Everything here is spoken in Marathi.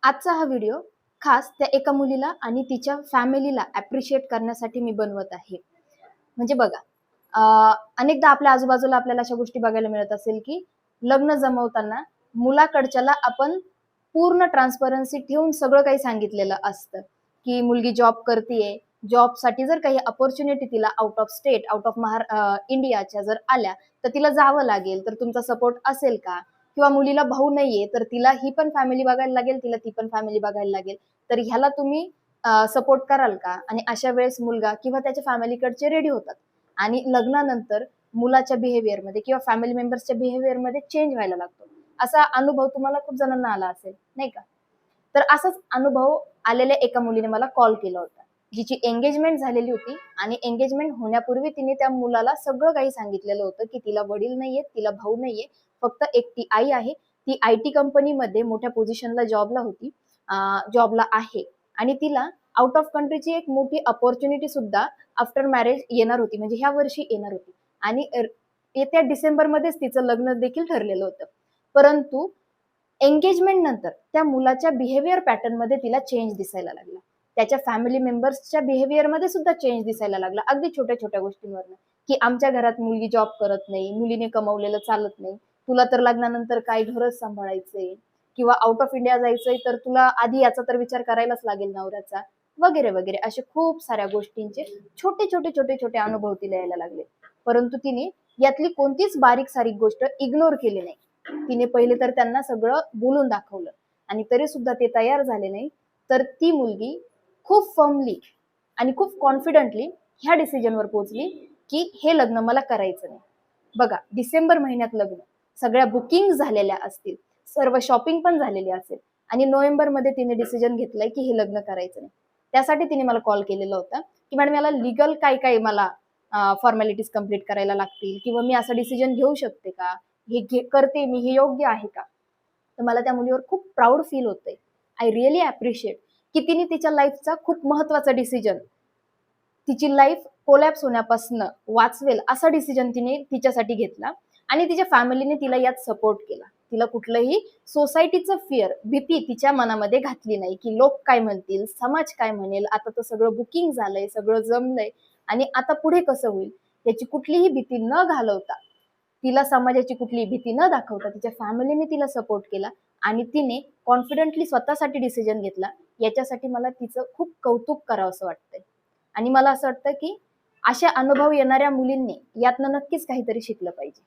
आजचा हा व्हिडिओ खास त्या एका मुलीला आणि तिच्या फॅमिलीला ॲप्रिशिएट करण्यासाठी मी बनवत आहे. म्हणजे बघा, अनेकदा आपल्या आजूबाजूला आपल्याला अशा गोष्टी बघायला मिळत असेल, की लग्न जमवताना मुलाकडच्याला आपण पूर्ण ट्रान्सपरन्सी ठेवून सगळं काही सांगितलेलं असतं, की मुलगी जॉब करतीये. जॉबसाठी जर काही अपॉर्च्युनिटी तिला out of state, out of इंडियाच्या जर आल्या, तर तिला जावं लागेल. तर तुमचा सपोर्ट असेल का? किंवा मुलीला भाऊ नाहीये, तर तिला ही पण फॅमिली बघायला लागेल, तिला ती पण फॅमिली बघायला लागेल. तर ह्याला तुम्ही सपोर्ट कराल का? आणि अशा वेळेस मुलगा किंवा त्याच्या फॅमिलीकडचे रेडी होतात. आणि लग्नानंतर मुलाच्या बिहेवियरमध्ये किंवा फॅमिली मेंबर्सच्या बिहेवियरमध्ये चेंज व्हायला लागतो. असा अनुभव तुम्हाला खूप जणांना आला असेल, नाही का? तर असाच अनुभव आलेल्या एका मुलीने मला कॉल केला होता. जिची एंगेजमेंट झालेली होती आणि एंगेजमेंट होण्यापूर्वी तिने त्या मुलाला सगळं काही सांगितलेलं होतं, की तिला वडील नाहीयेत, तिला भाऊ नाहीये, फक्त एकटी आई आहे. ती आयटी कंपनीमध्ये मोठ्या पोझिशनला जॉबला होती, जॉबला आहे आणि तिला आउट ऑफ कंट्रीची एक मोठी अपॉर्च्युनिटी सुद्धा आफ्टर मॅरेज येणार होती, म्हणजे ह्या वर्षी येणार होती आणि येत्या डिसेंबरमध्येच तिचं लग्न देखील ठरलेलं होतं. परंतु एंगेजमेंट नंतर त्या मुलाच्या बिहेवियर पॅटर्नमध्ये तिला चेंज दिसायला लागला. त्याच्या फॅमिली मेंबर्सच्या बिहेवियरमध्ये सुद्धा चेंज दिसायला लागला, अगदी छोट्या-छोट्या गोष्टींवरनं, की आमच्या घरात मुलगी जॉब करत नाही, मुलीने कमवलेलं चालत नाही. तुला तर लग्नानंतर काय घरच सांभाळायचंय किंवा आउट ऑफ इंडिया जायचंय, तर तुला आधी याचा तर विचार करायलाच लागेल नवऱ्याचा, वगैरे, वगैरे. असे खूप साऱ्या गोष्टींचे छोटे-छोटे, छोटे-छोटे अनुभव तिला यायला लागले. परंतु तिने यातली कोणतीच बारीक-सारीक गोष्ट इग्नोर केली नाही. तिने पहिले तर त्यांना सगळं बोलून दाखवलं आणि तरी सुद्धा ते तयार झाले नाही. तर ती मुलगी खूप फर्मली आणि खूप कॉन्फिडंटली ह्या डिसिजनवर पोहोचली, की हे लग्न मला करायचं नाही. बघा, डिसेंबर महिन्यात लग्न, सगळ्या बुकिंग झालेल्या असतील, सर्व शॉपिंग पण झालेली असेल आणि नोव्हेंबरमध्ये तिने डिसिजन घेतलंय, की हे लग्न करायचं नाही. त्यासाठी तिने मला कॉल केलेला होता, की मॅडम मला लीगल काय-काय मला फॉर्मॅलिटीज कंप्लीट करायला लागतील किंवा मी असं डिसिजन घेऊ शकते का? करते मी, हे योग्य आहे का? तर मला त्या मुलीवर खूप प्राउड फील होतंय. आय रिअली अप्रिशिएट की तिने तिच्या लाईफचा खूप महत्वाचा डिसिजन, तिची लाईफ कोलॅप्स होण्यापासून वाचवेल असा डिसिजन तिने तिच्यासाठी घेतला आणि तिच्या फॅमिलीने तिला यात सपोर्ट केला. तिला कुठलंही सोसायटीचं फिअर, भीती तिच्या मनामध्ये घातली नाही, की लोक काय म्हणतील, समाज काय म्हणेल, आता तर सगळं बुकिंग झालंय, सगळं जमलंय आणि आता पुढे कसं होईल, याची कुठलीही भीती न घालवता, तिला समाजाची कुठलीही भीती न दाखवता तिच्या फॅमिलीने तिला सपोर्ट केला आणि तिने कॉन्फिडंटली स्वतःसाठी डिसिजन घेतला. याच्यासाठी मला तिचं खूप कौतुक करावंसं वाटतंय आणि मला असं वाटतं, की असे अनुभव येणाऱ्या मुलींनी यातनं नक्कीच काहीतरी शिकलं पाहिजे.